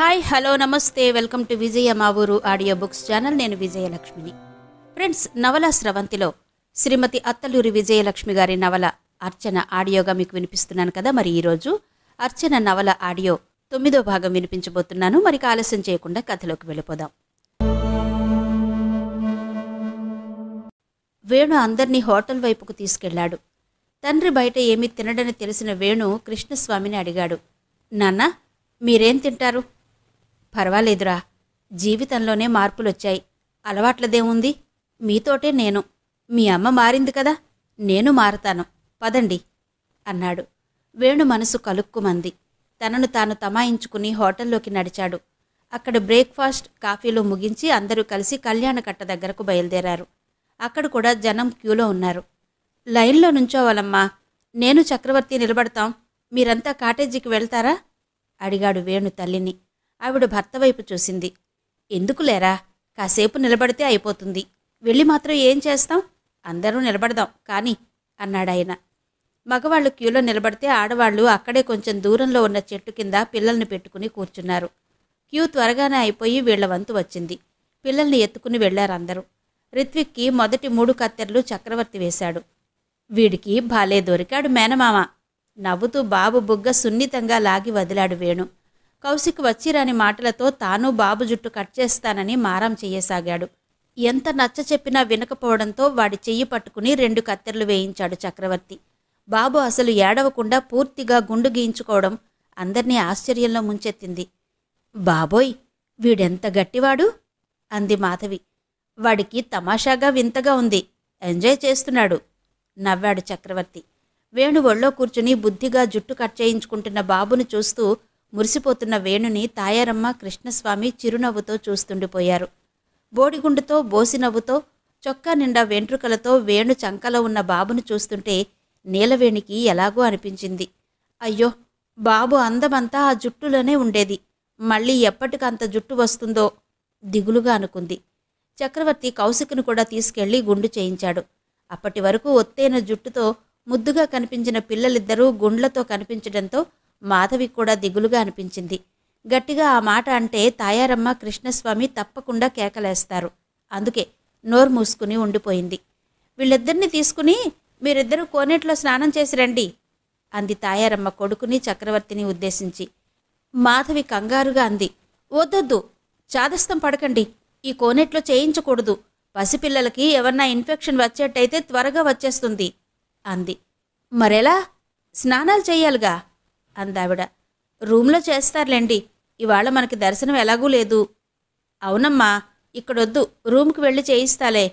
Hi hello నమస్తే welcome to విజయ మా ఊరు ఆడియో బుక్స్ ఛానల్. నేను విజయలక్ష్మిని. ఫ్రెండ్స్, నవల స్రవంతిలో శ్రీమతి అత్తలూరి విజయలక్ష్మి గారి నవల అర్చన ఆడియోగా మీకు వినిపిస్తున్నాను కదా. మరి ఈరోజు అర్చన నవల ఆడియో 9వ భాగం వినిపించబోతున్నాను. మరి ఆలస్యం చేయకుండా కథలోకి వెళ్ళిపోదాం. వేణు అందర్నీ హోటల్ వైపుకు తీసుకెళ్లాడు. తండ్రి బయట ఏమీ తినడని తెలిసిన వేణు కృష్ణస్వామిని అడిగాడు, నాన్న మీరేం తింటారు? పర్వాలేదురా, జీవితంలోనే మార్పులొచ్చాయి, అలవాట్లదేముంది, మీతోటే నేను. మీ అమ్మ మారింది కదా, నేను మారతాను, పదండి అన్నాడు. వేణు మనసు కలుక్కుమంది. తనను తాను తమాయించుకుని హోటల్లోకి నడిచాడు. అక్కడ బ్రేక్ఫాస్ట్ కాఫీలు ముగించి అందరూ కలిసి కళ్యాణకట్ట దగ్గరకు బయలుదేరారు. అక్కడ కూడా జనం క్యూలో ఉన్నారు. లైన్లో నుంచోవాలమ్మా, నేను చక్రవర్తి నిలబడతాం, మీరంతా కాటేజీకి వెళ్తారా అడిగాడు వేణు తల్లిని. ఆవిడ భర్త వైపు చూసింది. ఎందుకు లేరా, కాసేపు నిలబడితే అయిపోతుంది, వెళ్ళి మాత్రం ఏం చేస్తాం, అందరూ నిలబడదాం కానీ అన్నాడాయన. మగవాళ్లు క్యూలో నిలబడితే ఆడవాళ్లు అక్కడే కొంచెం దూరంలో ఉన్న చెట్టు కింద పిల్లల్ని పెట్టుకుని కూర్చున్నారు. క్యూ త్వరగానే అయిపోయి వీళ్ల వంతు వచ్చింది. పిల్లల్ని ఎత్తుకుని వెళ్లారందరూ. రిత్విక్కి మొదటి 3 కత్తెరలు చక్రవర్తి వేశాడు. వీడికి భాలే దొరికాడు మేనమామ నవ్వుతూ బాబు బుగ్గ సున్నితంగా లాగి వదిలాడు వేణు. కౌశిక్ వచ్చిరాని మాటలతో తాను బాబు జుట్టు కట్ చేస్తానని మారం చెయ్యసాగాడు. ఎంత నచ్చ చెప్పినా వినకపోవడంతో వాడి చెయ్యి పట్టుకుని 2 కత్తెరలు వేయించాడు చక్రవర్తి. బాబు అసలు ఏడవకుండా పూర్తిగా గుండు గీయించుకోవడం అందర్నీ ఆశ్చర్యంలో ముంచెత్తింది. బాబోయ్, వీడెంత గట్టివాడు అంది మాధవి. వాడికి తమాషాగా వింతగా ఉంది, ఎంజాయ్ చేస్తున్నాడు నవ్వాడు చక్రవర్తి. వేణు ఒళ్ళో కూర్చుని బుద్ధిగా జుట్టు కట్ చేయించుకుంటున్న బాబును చూస్తూ మురిసిపోతున్న వేణుని తాయారమ్మ కృష్ణస్వామి చిరునవ్వుతో చూస్తుండిపోయారు. బోడిగుండుతో బోసినవ్వుతో చొక్కా నిండా వెంట్రుకలతో వేణు చంకలో ఉన్న బాబును చూస్తుంటే నీలవేణికి ఎలాగో అనిపించింది. అయ్యో, బాబు అందమంతా ఆ జుట్టులోనే ఉండేది, మళ్ళీ ఎప్పటికంత జుట్టు వస్తుందో దిగులుగా అనుకుంది. చక్రవర్తి కౌశికును కూడా తీసుకెళ్లి గుండు చేయించాడు. అప్పటి వరకు ఒత్తైన జుట్టుతో ముద్దుగా కనిపించిన పిల్లలిద్దరూ గుండ్లతో కనిపించడంతో మాధవి కూడా దిగులుగా అనిపించింది. గట్టిగా ఆ మాట అంటే తాయారమ్మ కృష్ణస్వామి తప్పకుండా కేకలేస్తారు. అందుకే నోరు మూసుకుని ఉండిపోయింది. వీళ్ళిద్దరినీ తీసుకుని మీరిద్దరూ కోనేట్లో స్నానం చేసి రండి అంది తాయారమ్మ కొడుకుని చక్రవర్తిని ఉద్దేశించి. మాధవి కంగారుగా అంది, వద్దొద్దు, చాదస్తం పడకండి, ఈ కోనేట్లో చేయించకూడదు, పసిపిల్లలకి ఎవరన్నా ఇన్ఫెక్షన్ వచ్చేట్టయితే త్వరగా వచ్చేస్తుంది అంది. మరెలా, స్నానాలు చెయ్యాలిగా అందావిడ. రూమ్లో చేస్తారులేండి, ఇవాళ మనకి దర్శనం ఎలాగూ లేదు. అవునమ్మా, ఇక్కడొద్దు, రూమ్కి వెళ్ళి చేయిస్తాలే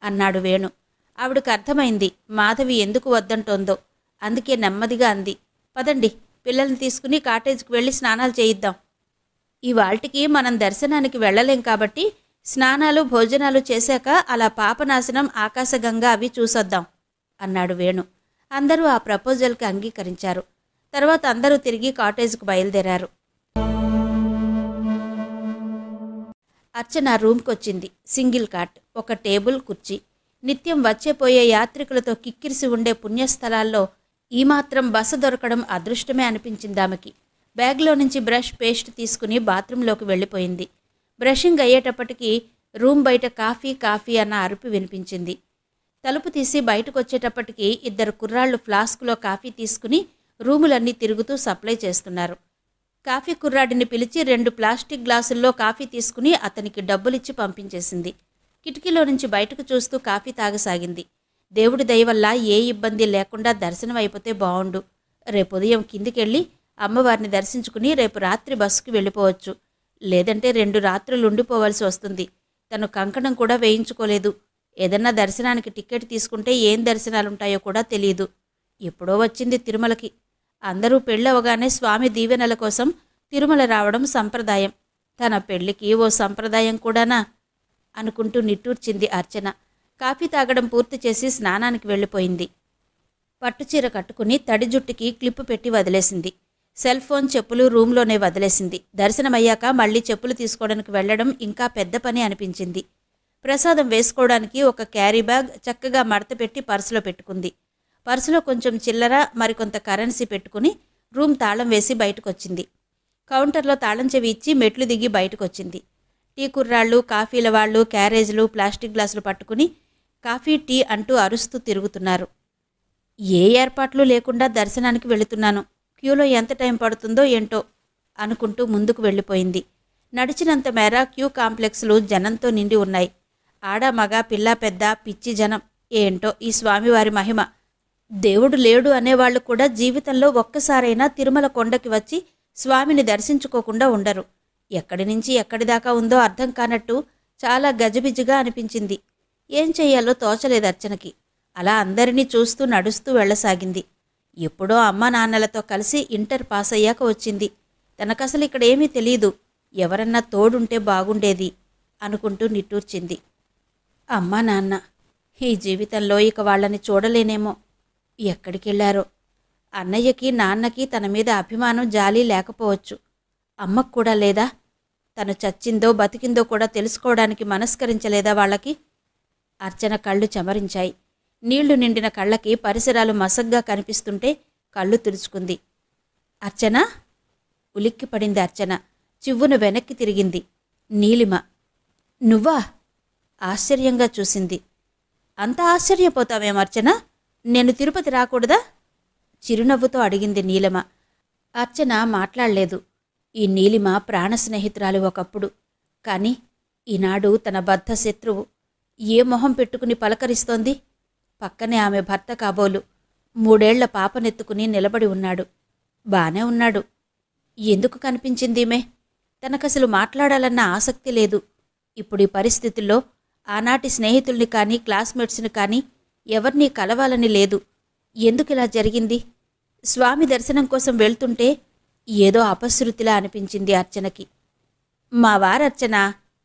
అన్నాడు వేణు. ఆవిడకు అర్థమైంది మాధవి ఎందుకు వద్దంటోందో. అందుకే నెమ్మదిగా అంది, పదండి, పిల్లల్ని తీసుకుని కాటేజ్కి వెళ్ళి స్నానాలు చేయిద్దాం. ఇవాళ్టికి మనం దర్శనానికి వెళ్ళలేం కాబట్టి స్నానాలు భోజనాలు చేశాక అలా పాపనాశనం ఆకాశగంగా అవి చూసొద్దాం అన్నాడు వేణు. అందరూ ఆ ప్రపోజల్కి అంగీకరించారు. తర్వాత అందరూ తిరిగి కాటేజ్కు బయలుదేరారు. అర్చన రూమ్కొచ్చింది. సింగిల్ కాట్, ఒక టేబుల్, కుర్చీ. నిత్యం వచ్చేపోయే యాత్రికులతో కిక్కిరిసి ఉండే పుణ్యస్థలాల్లో ఈ మాత్రం బస దొరకడం అదృష్టమే అనిపించిందామెకి. బ్యాగ్లో నుంచి బ్రష్, పేస్ట్ తీసుకుని బాత్రూంలోకి వెళ్ళిపోయింది. బ్రషింగ్ అయ్యేటప్పటికీ రూమ్ బయట కాఫీ కాఫీ అన్న అరుపు వినిపించింది. తలుపు తీసి బయటకొచ్చేటప్పటికి 2 కుర్రాళ్లు ఫ్లాస్కులో కాఫీ తీసుకుని రూములన్నీ తిరుగుతూ సప్లై చేస్తున్నారు. కాఫీ కుర్రాడిని పిలిచి 2 ప్లాస్టిక్ గ్లాసుల్లో కాఫీ తీసుకుని అతనికి డబ్బులిచ్చి పంపించేసింది. కిటికీలో నుంచి బయటకు చూస్తూ కాఫీ తాగసాగింది. దేవుడి దయవల్ల ఏ ఇబ్బంది లేకుండా దర్శనం అయిపోతే బావుండు. రేపు ఉదయం కిందికెళ్ళి అమ్మవారిని దర్శించుకుని రేపు రాత్రి బస్సుకి వెళ్ళిపోవచ్చు. లేదంటే 2 రాత్రులు ఉండిపోవాల్సి వస్తుంది. తను కంకణం కూడా వేయించుకోలేదు. ఏదన్నా దర్శనానికి టికెట్ తీసుకుంటే ఏం దర్శనాలుంటాయో కూడా తెలియదు. ఎప్పుడో వచ్చింది తిరుమలకి. అందరూ పెళ్ళవగానే స్వామి దీవెనల కోసం తిరుమల రావడం సంప్రదాయం. తన పెళ్లికి ఓ సంప్రదాయం కూడానా అనుకుంటూ నిట్టూర్చింది అర్చన. కాఫీ తాగడం పూర్తి చేసి స్నానానికి వెళ్ళిపోయింది. పట్టుచీర కట్టుకుని తడి జుట్టుకి క్లిప్పు పెట్టి వదిలేసింది. సెల్ ఫోన్, చెప్పులు రూమ్లోనే వదిలేసింది. దర్శనమయ్యాక మళ్లీ చెప్పులు తీసుకోవడానికి వెళ్లడం ఇంకా పెద్ద పని అనిపించింది. ప్రసాదం వేసుకోవడానికి ఒక క్యారీ బ్యాగ్ చక్కగా మడతపెట్టి పర్సులో పెట్టుకుంది. పర్సులో కొంచెం చిల్లర, మరికొంత కరెన్సీ పెట్టుకుని రూమ్ తాళం వేసి బయటకొచ్చింది. కౌంటర్లో తాళం చెవి ఇచ్చి మెట్లు దిగి బయటకొచ్చింది. టీ కుర్రాళ్ళు, కాఫీల వాళ్ళు క్యారేజ్లు, ప్లాస్టిక్ గ్లాసులు పట్టుకుని కాఫీ, టీ అంటూ అరుస్తూ తిరుగుతున్నారు. ఏ ఏర్పాట్లు లేకుండా దర్శనానికి వెళుతున్నాను, క్యూలో ఎంత టైం పడుతుందో ఏంటో అనుకుంటూ ముందుకు వెళ్ళిపోయింది. నడిచినంత మేర క్యూ కాంప్లెక్స్లు జనంతో నిండి ఉన్నాయి. ఆడ, మగ, పిల్ల, పెద్ద, పిచ్చి జనం. ఏంటో ఈ స్వామివారి మహిమ. దేవుడు లేడు అనేవాళ్లు కూడా జీవితంలో ఒక్కసారైనా తిరుమల కొండకి వచ్చి స్వామిని దర్శించుకోకుండా ఉండరు. ఎక్కడి నుంచి ఎక్కడిదాకా ఉందో అర్థం కానట్టు చాలా గజిబిజిగా అనిపించింది. ఏం చెయ్యాలో తోచలేదు అర్చనకి. అలా అందరినీ చూస్తూ నడుస్తూ వెళ్లసాగింది. ఎప్పుడో అమ్మా నాన్నలతో కలిసి ఇంటర్ పాస్ అయ్యాక వచ్చింది. తనకసలు ఇక్కడేమీ తెలీదు. ఎవరన్నా తోడుంటే బాగుండేది అనుకుంటూ నిట్టూర్చింది. అమ్మా నాన్న ఈ జీవితంలో ఇక వాళ్ళని చూడలేనేమో. ఎక్కడికెళ్లారో. అన్నయ్యకి, నాన్నకి తన మీద అభిమానం, జాలి లేకపోవచ్చు. అమ్మకు కూడా లేదా? తను చచ్చిందో బతికిందో కూడా తెలుసుకోవడానికి మనస్కరించలేదా వాళ్ళకి? అర్చన కళ్ళు చెమరించాయి. నీళ్లు నిండిన కళ్ళకి పరిసరాలు మసగ్గా కనిపిస్తుంటే కళ్ళు తుడుచుకుంది. అర్చన! ఉలిక్కిపడింది అర్చన. చివ్వున వెనక్కి తిరిగింది. నీలిమ. నువ్వా? ఆశ్చర్యంగా చూసింది. అంత ఆశ్చర్యపోతావేమర్చన? నేను తిరుపతి రాకూడదా? చిరునవ్వుతో అడిగింది నీలిమ. అర్చన మాట్లాడలేదు. ఈ నీలిమ ప్రాణ స్నేహితురాలు ఒకప్పుడు. కాని ఈనాడు తన బద్ధ శత్రువు. ఏ మొహం పెట్టుకుని పలకరిస్తోంది? పక్కనే ఆమె భర్త కాబోలు 3 ఏళ్ల పాపనెత్తుకుని నిలబడి ఉన్నాడు. బానే ఉన్నాడు. ఎందుకు కనిపించిందీమె? తనకసలు మాట్లాడాలన్న ఆసక్తి లేదు. ఇప్పుడు ఈ పరిస్థితుల్లో ఆనాటి స్నేహితుల్ని కానీ, క్లాస్మేట్స్ని కానీ ఎవరినీ కలవాలని లేదు. ఎందుకిలా జరిగింది? స్వామి దర్శనం కోసం వెళ్తుంటే ఏదో అపశృతిలా అనిపించింది అర్చనకి. మా వారర్చన,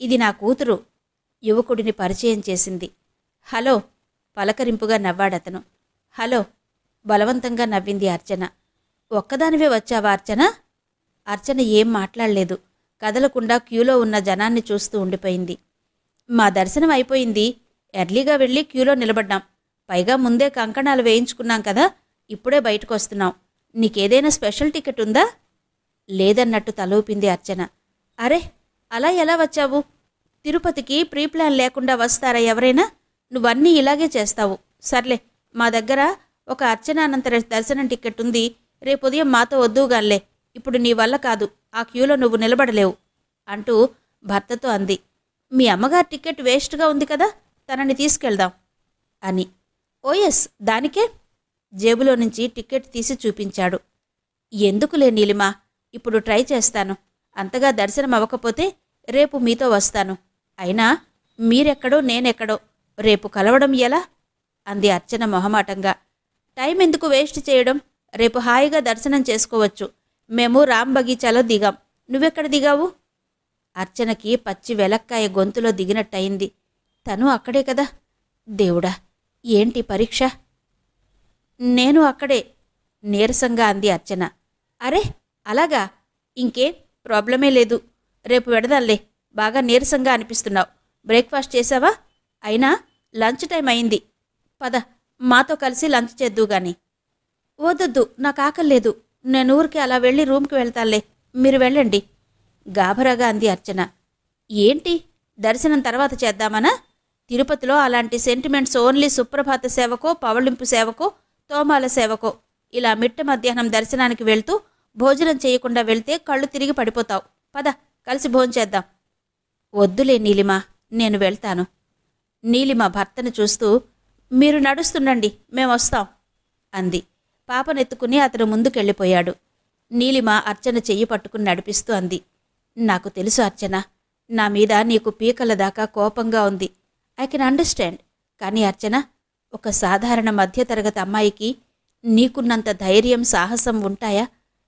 ఇది నా కూతురు. యువకుడిని పరిచయం చేసింది. హలో పలకరింపుగా నవ్వాడతను. హలో బలవంతంగా నవ్వింది అర్చన. ఒక్కదానివే వచ్చావా అర్చన? అర్చన ఏం మాట్లాడలేదు. కదలకుండా క్యూలో ఉన్న జనాన్ని చూస్తూ ఉండిపోయింది. మా దర్శనం అయిపోయింది. ఎర్లీగా వెళ్ళి క్యూలో నిలబడ్డాం. పైగా ముందే కంకణాలు వేయించుకున్నాం కదా, ఇప్పుడే బయటకొస్తున్నాం. నీకేదైనా స్పెషల్ టికెట్ ఉందా? లేదన్నట్టు తలూపింది అర్చన. అరే, అలా ఎలా వచ్చావు? తిరుపతికి ప్రీప్లాన్ లేకుండా వస్తారా ఎవరైనా? నువ్వన్నీ ఇలాగే చేస్తావు. సర్లే, మా దగ్గర ఒక అర్చనానంతర దర్శనం టికెట్ ఉంది. రేపు ఉదయం మాతో వద్దుగాన్లే. ఇప్పుడు నీ వల్ల కాదు, ఆ క్యూలో నువ్వు నిలబడలేవు అంటూ భర్తతో అంది. మీ అమ్మగారి టికెట్ వేస్ట్గా ఉంది కదా, తనని తీసుకెళ్దాం అని. ఓఎస్, దానికే. జేబులో నుంచి టికెట్ తీసి చూపించాడు. ఎందుకులే నీలిమా, ఇప్పుడు ట్రై చేస్తాను. అంతగా దర్శనం అవ్వకపోతే రేపు మీతో వస్తాను. అయినా మీరెక్కడో నేనెక్కడో, రేపు కలవడం ఎలా? అంది అర్చన మొహమాటంగా. టైం ఎందుకు వేస్ట్ చేయడం? రేపు హాయిగా దర్శనం చేసుకోవచ్చు. మేము రామ్ బగీచాలో దిగాం. నువ్వెక్కడ దిగావు? అర్చనకి పచ్చి వెలక్కాయ గొంతులో దిగినట్టయింది. తను అక్కడే కదా. దేవుడా, ఏంటి పరీక్ష? నేను అక్కడే, నీరసంగా అంది అర్చన. అరే, అలాగా? ఇంకేం ప్రాబ్లమే లేదు. రేపు వెడదాంలే. బాగా నీరసంగా అనిపిస్తున్నావు. బ్రేక్ఫాస్ట్ చేసావా? అయినా లంచ్ టైం అయింది. పద, మాతో కలిసి లంచ్ చేద్దువుగాని. వద్దొద్దు, నాకు ఆకల్లేదు. నేను ఊరికి అలా వెళ్ళి రూమ్కి వెళ్తాలే, మీరు వెళ్ళండి గాభరాగా అంది అర్చన. ఏంటి, దర్శనం తర్వాత చేద్దామనా? తిరుపతిలో అలాంటి సెంటిమెంట్స్ ఓన్లీ సుప్రభాత సేవకో, పవళింపు సేవకో, తోమాల సేవకో. ఇలా మిట్ట మధ్యాహ్నం దర్శనానికి వెళ్తూ భోజనం చేయకుండా వెళ్తే కళ్ళు తిరిగి పడిపోతావు. పద, కలిసి భోంచేద్దాం. వద్దులే నీలిమ, నేను వెళ్తాను. నీలిమ భర్తను చూస్తూ, మీరు నడుస్తుండండి, మేమొస్తాం అంది. పాపనెత్తుకుని అతను ముందుకెళ్ళిపోయాడు. నీలిమ అర్చన చెయ్యి పట్టుకుని నడిపిస్తూ అంది. నాకు తెలుసు అర్చన, నా మీద నీకు పీకల దాకా కోపంగా ఉంది. I can understand. కానీ అర్చన, ఒక సాధారణ మధ్యతరగతి అమ్మాయికి నీకున్నంత ధైర్యం, సాహసం ఉంటాయా?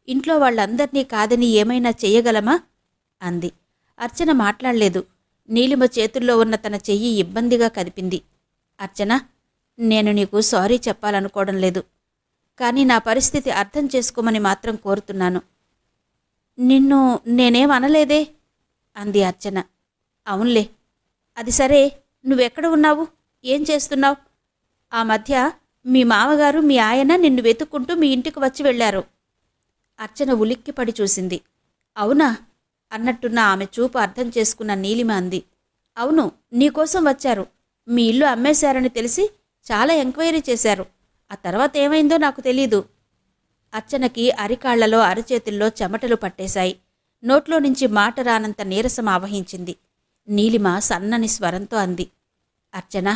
ఇంట్లో వాళ్ళందర్నీ కాదని ఏమైనా చెయ్యగలమా? అంది. అర్చన మాట్లాడలేదు. నీలిమ చేతుల్లో ఉన్న తన చెయ్యి ఇబ్బందిగా కదిపింది. అర్చన, నేను నీకు సారీ చెప్పాలనుకోవడం లేదు. కానీ నా పరిస్థితి అర్థం చేసుకోమని మాత్రం కోరుతున్నాను. నిన్ను నేనేం అనలేదే అంది అర్చన. అవునులే. అది సరే, నువ్వెక్కడ ఉన్నావు? ఏం చేస్తున్నావు? ఆ మధ్య మీ మామగారు, మీ ఆయన నిన్ను వెతుక్కుంటూ మీ ఇంటికి వచ్చి వెళ్లారు. అర్చన ఉలిక్కిపడి చూసింది. అవునా అన్నట్టున్న ఆమె చూపు అర్థం చేసుకున్న నీలిమ అంది. అవును, నీకోసం వచ్చారు. మీ ఇల్లు అమ్మేశారని తెలిసి చాలా ఎంక్వైరీ చేశారు. ఆ తర్వాత ఏమైందో నాకు తెలీదు. అర్చనకి అరికాళ్లలో అరచేతుల్లో చెమటలు పట్టేశాయి. నోట్లో నుంచి మాట రానంత నీరసం ఆవహించింది. నీలిమ సన్నని స్వరంతో అంది, అర్చన,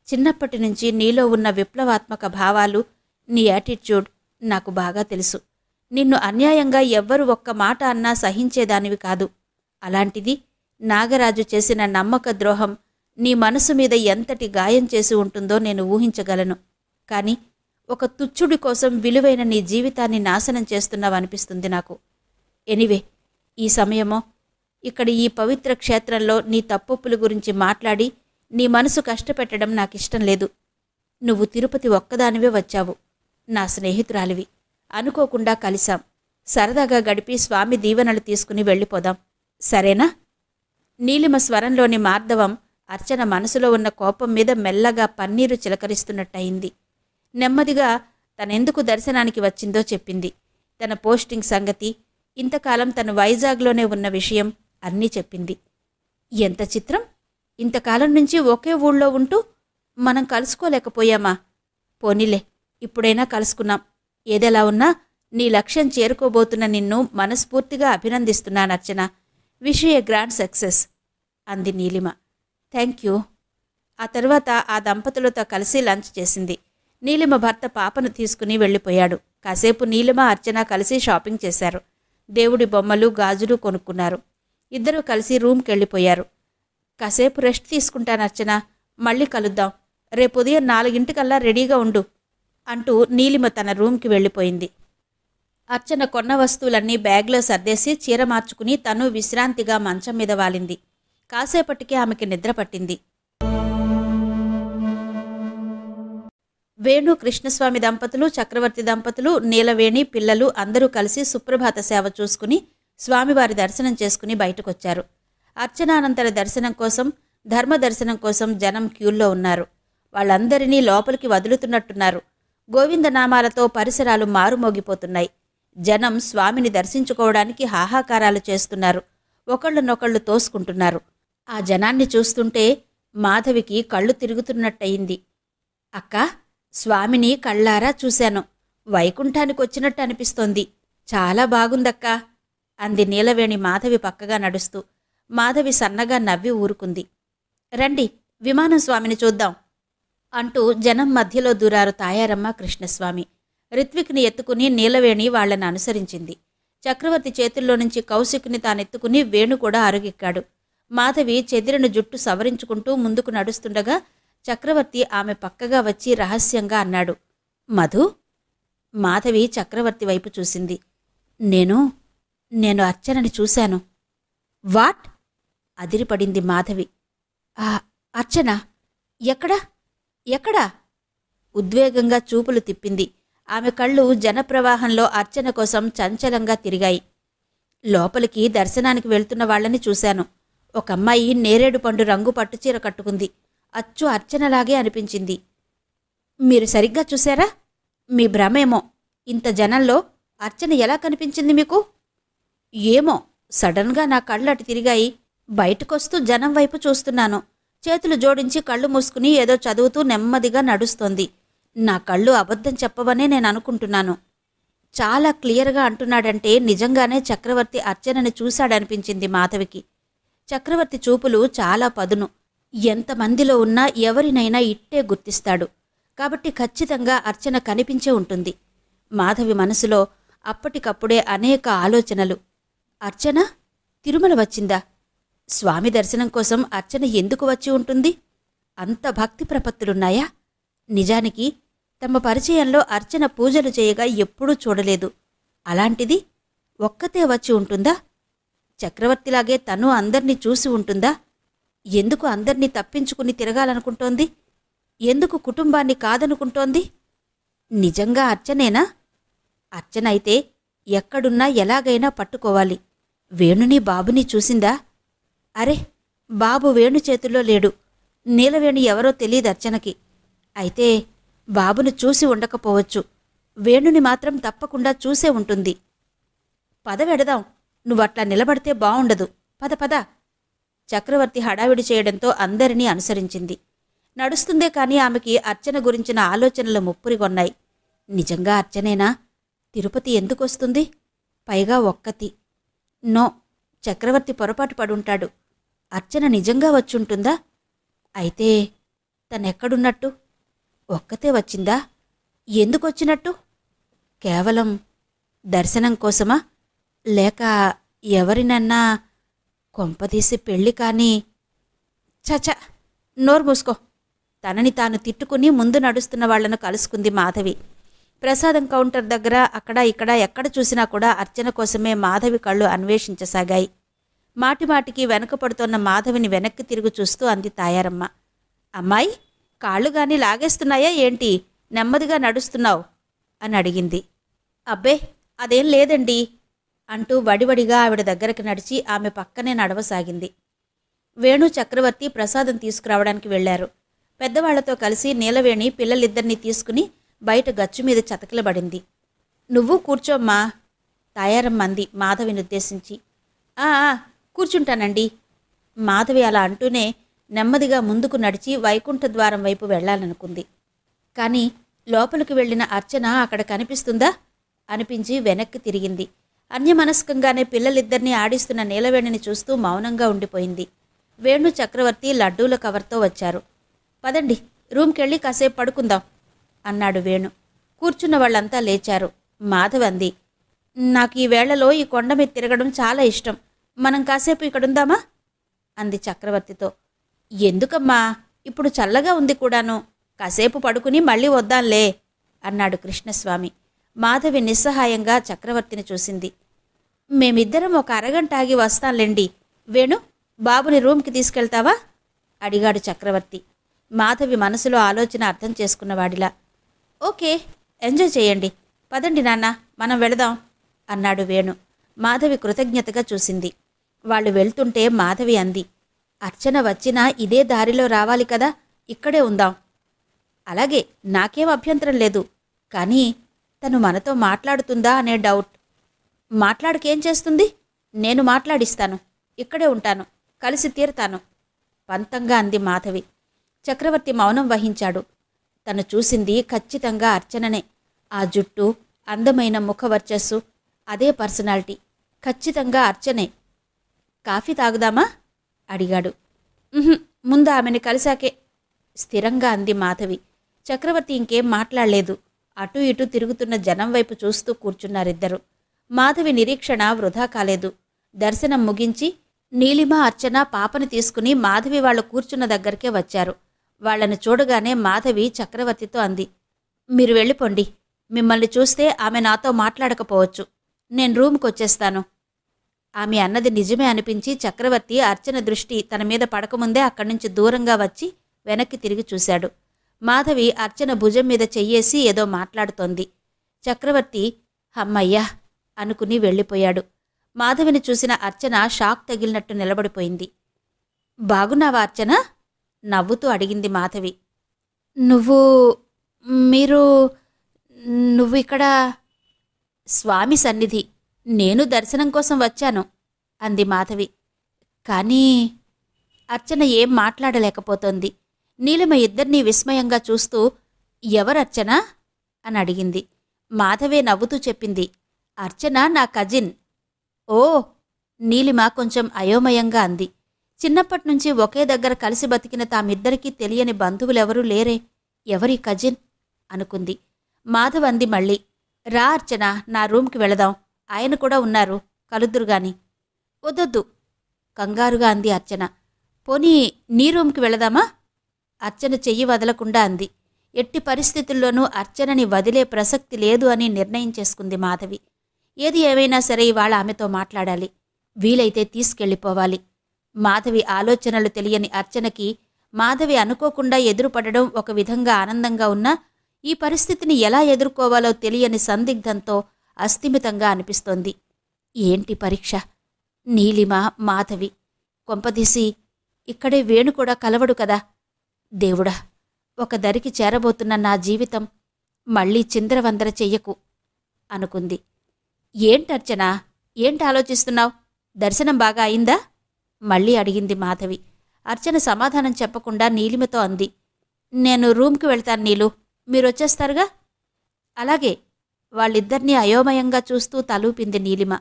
చిన్నప్పటి నుంచి నీలో ఉన్న విప్లవాత్మక భావాలు, నీ యాటిట్యూడ్ నాకు బాగా తెలుసు. నిన్ను అన్యాయంగా ఎవ్వరు ఒక్క మాట అన్నా సహించేదానివి కాదు. అలాంటిది నాగరాజు చేసిన నమ్మక ద్రోహం నీ మనసు మీద ఎంతటి గాయం చేసి ఉంటుందో నేను ఊహించగలను. కాని ఒక తుచ్చుడి కోసం విలువైన నీ జీవితాన్ని నాశనం చేస్తున్నావనిపిస్తుంది నాకు. ఎనివే, ఈ సమయమో ఇక్కడ ఈ పవిత్ర క్షేత్రంలో నీ తప్పొప్పుల గురించి మాట్లాడి నీ మనసు కష్టపెట్టడం నాకిష్టం లేదు. నువ్వు తిరుపతి ఒక్కదానివే వచ్చావు. నా స్నేహితురాలివి. అనుకోకుండా కలిశాం. సరదాగా గడిపి స్వామి దీవెనలు తీసుకుని వెళ్ళిపోదాం, సరేనా? నీలిమ స్వరంలోని మార్దవం అర్చన మనసులో ఉన్న కోపం మీద మెల్లగా పన్నీరు చిలకరిస్తున్నట్టయింది. నెమ్మదిగా తనెందుకు దర్శనానికి వచ్చిందో చెప్పింది. తన పోస్టింగ్ సంగతి, ఇంతకాలం తను వైజాగ్లోనే ఉన్న విషయం అన్నీ చెప్పింది. ఎంత చిత్రం! ఇంతకాలం నుంచి ఒకే ఊళ్ళో ఉంటూ మనం కలుసుకోలేకపోయామా? పోనీలే, ఇప్పుడైనా కలుసుకున్నాం. ఏదెలా ఉన్నా నీ లక్ష్యం చేరుకోబోతున్న నిన్ను మనస్ఫూర్తిగా అభినందిస్తున్నాను Archana. Wish you a grand success అంది నీలిమ. Thank you. ఆ తర్వాత ఆ దంపతులతో కలిసి లంచ్ చేసింది. నీలిమ భర్త పాపను తీసుకుని వెళ్ళిపోయాడు. కాసేపు నీలిమ, అర్చన కలిసి షాపింగ్ చేశారు. దేవుడి బొమ్మలు, గాజులు కొనుక్కున్నారు. ఇద్దరూ కలిసి రూమ్కెళ్ళిపోయారు. కాసేపు రెస్ట్ తీసుకుంటాను అర్చన, మళ్ళీ కలుద్దాం. రేపు ఉదయం 4 రెడీగా ఉండు అంటూ నీలిమ తన రూమ్కి వెళ్ళిపోయింది. అర్చన కొన్న వస్తువులన్నీ బ్యాగ్లో సర్దేసి చీర మార్చుకుని తను విశ్రాంతిగా మంచం మీద వాలింది. కాసేపటికి ఆమెకి నిద్ర పట్టింది. వేణు, కృష్ణస్వామి దంపతులు, చక్రవర్తి దంపతులు, నీలవేణి, పిల్లలు అందరూ కలిసి సుప్రభాత సేవ చూసుకుని స్వామివారి దర్శనం చేసుకుని బయటకొచ్చారు. అర్చనానంతర దర్శనం కోసం, ధర్మదర్శనం కోసం జనం క్యూల్లో ఉన్నారు. వాళ్ళందరినీ లోపలికి వదులుతున్నట్టున్నారు. గోవిందనామాలతో పరిసరాలు మారుమోగిపోతున్నాయి. జనం స్వామిని దర్శించుకోవడానికి హాహాకారాలు చేస్తున్నారు. ఒకళ్ళనొకళ్ళు తోసుకుంటున్నారు. ఆ జనాన్ని చూస్తుంటే మాధవికి కళ్ళు తిరుగుతున్నట్టయింది. అక్కా, స్వామిని కళ్ళారా చూశాను. వైకుంఠానికొచ్చినట్టు అనిపిస్తోంది. చాలా బాగుందక్కా అంది నీలవేణి మాధవి పక్కగా నడుస్తూ. మాధవి సన్నగా నవ్వి ఊరుకుంది. రండి, విమానం స్వామిని చూద్దాం అంటూ జనం మధ్యలో దూరారు తాయారమ్మ, కృష్ణస్వామి. రిత్విక్ని ఎత్తుకుని నీలవేణి వాళ్లను అనుసరించింది. చక్రవర్తి చేతుల్లో నుంచి కౌశిక్ని తానెత్తుకుని వేణు కూడా అరుగెక్కాడు. మాధవి చెదిరిన జుట్టు సవరించుకుంటూ ముందుకు నడుస్తుండగా చక్రవర్తి ఆమె పక్కగా వచ్చి రహస్యంగా అన్నాడు, మధు. మాధవి చక్రవర్తి వైపు చూసింది. నేను అర్చనని చూశాను. వాట్? అదిరిపడింది మాధవి. అర్చన ఎక్కడా? ఉద్వేగంగా చూపులు తిప్పింది. ఆమె కళ్ళు జనప్రవాహంలో అర్చన కోసం చంచలంగా తిరిగాయి. లోపలికి దర్శనానికి వెళ్తున్న వాళ్ళని చూశాను. ఒక అమ్మాయి నేరేడు పండు రంగు పట్టుచీర కట్టుకుంది. అచ్చు అర్చనలాగే అనిపించింది. మీరు సరిగ్గా చూశారా? మీ భ్రమేమో. ఇంత జనంలో అర్చన ఎలా కనిపించింది మీకు? ఏమో, సడన్గా నా కళ్ళు అటు తిరిగాయి. బయటకొస్తూ జనం వైపు చూస్తున్నాను. చేతులు జోడించి కళ్ళు మూసుకుని ఏదో చదువుతూ నెమ్మదిగా నడుస్తోంది. నా కళ్ళు అబద్ధం చెప్పవనే నేను అనుకుంటున్నాను. చాలా క్లియర్గా అంటున్నాడంటే నిజంగానే చక్రవర్తి అర్చనని చూశాడనిపించింది మాధవికి. చక్రవర్తి చూపులు చాలా పదును. ఎంతమందిలో ఉన్నా ఎవరినైనా ఇట్టే గుర్తిస్తాడు. కాబట్టి ఖచ్చితంగా అర్చన కనిపించే ఉంటుంది. మాధవి మనసులో అప్పటికప్పుడే అనేక ఆలోచనలు. అర్చన తిరుమల వచ్చిందా? స్వామి దర్శనం కోసం అర్చన ఎందుకు వచ్చి ఉంటుంది? అంత భక్తి ప్రపత్తులున్నాయా? నిజానికి తమ పరిచయంలో అర్చన పూజలు చేయగా ఎప్పుడూ చూడలేదు. అలాంటిది ఒక్కతే వచ్చి ఉంటుందా? చక్రవర్తిలాగే తను అందర్నీ చూసి ఉంటుందా? ఎందుకు అందర్నీ తప్పించుకుని తిరగాలనుకుంటోంది? ఎందుకు కుటుంబాన్ని కాదనుకుంటోంది? నిజంగా అర్చనేనా? అర్చనైతే ఎక్కడున్నా ఎలాగైనా పట్టుకోవాలి. వేణుని, బాబుని చూసిందా? అరే, బాబు వేణు చేతుల్లో లేడు. నీలవేణి ఎవరో తెలీదు అర్చనకి. అయితే బాబును చూసి ఉండకపోవచ్చు. వేణుని మాత్రం తప్పకుండా చూసే ఉంటుంది. పద వెడదాం నువ్వట్లా నిలబడితే బావుండదు. పద పద. చక్రవర్తి హడావిడి చేయడంతో అందరినీ అనుసరించింది. నడుస్తుందే కాని ఆమెకి అర్చన గురించిన ఆలోచనలు ముప్పురిగొన్నాయి. నిజంగా అర్చనేనా? తిరుపతి ఎందుకొస్తుంది? పైగా ఒక్కతి. నో, చక్రవర్తి పొరపాటు పడుంటాడు. అర్చన నిజంగా వచ్చుంటుందా? అయితే తనెక్కడున్నట్టు? ఒక్కతే వచ్చిందా? ఎందుకొచ్చినట్టు? కేవలం దర్శనం కోసమా? లేక ఎవరినన్నా కొంపదీసి పెళ్ళి కానీ? చచ, నోరు మూసుకో. తనని తాను తిట్టుకుని ముందు నడుస్తున్న వాళ్లను కలుసుకుంది మాధవి. ప్రసాదం కౌంటర్ దగ్గర అక్కడ ఇక్కడ ఎక్కడ చూసినా కూడా అర్చన కోసమే మాధవి కళ్ళు అన్వేషించసాగాయి. మాటిమాటికి వెనకపడుతోన్న మాధవిని వెనక్కి తిరుగు చూస్తూ అంది తాయారమ్మ. అమ్మాయి, కాళ్ళుగాని లాగేస్తున్నాయా ఏంటి? నెమ్మదిగా నడుస్తున్నావు అని అడిగింది. అబ్బే, అదేం లేదండి అంటూ వడివడిగా ఆవిడ దగ్గరకు నడిచి ఆమె పక్కనే నడవసాగింది. వేణు, చక్రవర్తి ప్రసాదం తీసుకురావడానికి వెళ్లారు. పెద్దవాళ్లతో కలిసి నీలవేణి పిల్లలిద్దరినీ తీసుకుని బయట గచ్చుమీద చతకలబడింది. నువ్వు కూర్చోమ్మా, తాయారమ్మ అంది మాధవినుద్దేశించి. ఆ కూర్చుంటానండి. మాధవి అలా అంటూనే నెమ్మదిగా ముందుకు నడిచి వైకుంఠద్వారం వైపు వెళ్లాలనుకుంది. కాని లోపలికి వెళ్లిన అర్చన అక్కడ కనిపిస్తుందా అనిపించి వెనక్కి తిరిగింది. అన్యమనస్కంగానే పిల్లలిద్దరినీ ఆడిస్తున్న నీలవేణిని చూస్తూ మౌనంగా ఉండిపోయింది. వేణు, చక్రవర్తి లడ్డూల కవర్తో వచ్చారు. పదండి, రూమ్కెళ్ళి కాసేపు పడుకుందాం అన్నాడు వేణు. కూర్చున్న వాళ్ళంతా లేచారు. మాధవి అంది, నాకు ఈ వేళలో ఈ కొండ మీద తిరగడం చాలా ఇష్టం. మనం కాసేపు ఇక్కడుందామా అంది చక్రవర్తితో. ఎందుకమ్మా, ఇప్పుడు చల్లగా ఉంది కూడాను. కాసేపు పడుకుని మళ్ళీ వద్దాంలే అన్నాడు కృష్ణస్వామి. మాధవి నిస్సహాయంగా చక్రవర్తిని చూసింది. మేమిద్దరం ఒక అరగంట ఆగి వస్తాంలేండి. వేణు, బాబుని రూమ్కి తీసుకెళ్తావా అడిగాడు చక్రవర్తి. మాధవి మనసులో ఆలోచన అర్థం చేసుకున్నవాడిలా. ఓకే, ఎంజాయ్ చేయండి. పదండి నాన్న, మనం వెళదాం అన్నాడు వేణు. మాధవి కృతజ్ఞతగా చూసింది. వాళ్ళు వెళ్తుంటే మాధవి అంది, అర్చన వచ్చినా ఇదే దారిలో రావాలి కదా, ఇక్కడే ఉందాం. అలాగే, నాకేం అభ్యంతరం లేదు. కానీ తను మనతో మాట్లాడుతుందా అనే డౌట్. మాట్లాడకేం చేస్తుంది? నేను మాట్లాడిస్తాను. ఇక్కడే ఉంటాను. కలిసి తీరుతాను పంతంగా అంది మాధవి. చక్రవర్తి మౌనం వహించాడు. తను చూసింది ఖచ్చితంగా అర్చననే. ఆ జుట్టు, అందమైన ముఖవర్చస్సు, అదే పర్సనాలిటీ. ఖచ్చితంగా అర్చనే. కాఫీ తాగుదామా అడిగాడు. ముందు ఆమెని కలిశాకే స్థిరంగా అంది మాధవి. చక్రవర్తి ఇంకేం మాట్లాడలేదు. అటూ ఇటూ తిరుగుతున్న జనం వైపు చూస్తూ కూర్చున్నారిద్దరు. మాధవి నిరీక్షణ వృధా కాలేదు. దర్శనం ముగించి నీలిమ, అర్చన పాపని తీసుకుని మాధవి వాళ్ళు కూర్చున్న దగ్గరికే వచ్చారు. వాళ్లను చూడగానే మాధవి చక్రవర్తితో అంది, మీరు వెళ్ళిపోండి. మిమ్మల్ని చూస్తే ఆమె నాతో మాట్లాడకపోవచ్చు. నేను రూమ్కొచ్చేస్తాను. ఆమె అన్నది నిజమే అనిపించి చక్రవర్తి అర్చన దృష్టి తన మీద పడకముందే అక్కడి నుంచి దూరంగా వచ్చి వెనక్కి తిరిగి చూశాడు. మాధవి అర్చన భుజం మీద చెయ్యేసి ఏదో మాట్లాడుతోంది. చక్రవర్తి అమ్మయ్యా అనుకుని వెళ్ళిపోయాడు. మాధవిని చూసిన అర్చన షాక్ తగిలినట్టు నిలబడిపోయింది. బాగున్నావా అర్చన? నవ్వుతూ అడిగింది మాధవి. నువ్వు ఇక్కడ? స్వామి సన్నిధి. నేను దర్శనం కోసం వచ్చాను అంది మాధవి. కానీ అర్చన ఏం మాట్లాడలేకపోతోంది. నీలిమ ఇద్దరినీ విస్మయంగా చూస్తూ ఎవరర్చనా అని అడిగింది. మాధవే నవ్వుతూ చెప్పింది, అర్చన నా కజిన్. ఓ, నీలిమ కొంచెం అయోమయంగా అంది. చిన్నప్పటినుంచి ఒకే దగ్గర కలిసి బతికిన తామిద్దరికీ తెలియని బంధువులెవరూ లేరే, ఎవరి కజిన్ అనుకుంది. మాధవ్ అంది మళ్ళీ, రా అర్చన, నా రూమ్కి వెళదాం. ఆయన కూడా ఉన్నారు, కలుద్దురుగాని. వద్దొద్దు కంగారుగా అంది అర్చన. పోనీ నీ రూమ్కి వెళదామా? అర్చన చెయ్యి వదలకుండా అంది. ఎట్టి పరిస్థితుల్లోనూ అర్చనని వదిలే ప్రసక్తి లేదు అని నిర్ణయం చేసుకుంది మాధవి. ఏది ఏమైనా సరే ఇవాళ ఆమెతో మాట్లాడాలి. వీలైతే తీసుకెళ్ళిపోవాలి. మాధవి ఆలోచనలు తెలియని అర్చనకి మాధవి అనుకోకుండా ఎదురుపడడం ఒక విధంగా ఆనందంగా ఉన్నా ఈ పరిస్థితిని ఎలా ఎదుర్కోవాలో తెలియని సందిగ్ధంతో అస్థిమితంగా అనిపిస్తోంది. ఏంటి పరీక్ష? నీలిమ, మాధవి, కొంపదీసి ఇక్కడే వేణు కూడా కలవడు కదా. దేవుడా, ఒక దరికి చేరబోతున్న నా జీవితం మళ్లీ చిందరవందర చెయ్యకు అనుకుంది. ఏంటర్చనా ఏంటి ఆలోచిస్తున్నావు? దర్శనం బాగా అయిందా? మళ్ళీ అడిగింది మాధవి. అర్చన సమాధానం చెప్పకుండా నీలిమతో అంది. నేను రూమ్కి వెళ్తాను నీలు, మీరొచ్చేస్తారుగా? అలాగే. వాళ్ళిద్దరినీ అయోమయంగా చూస్తూ తలూపింది నీలిమ.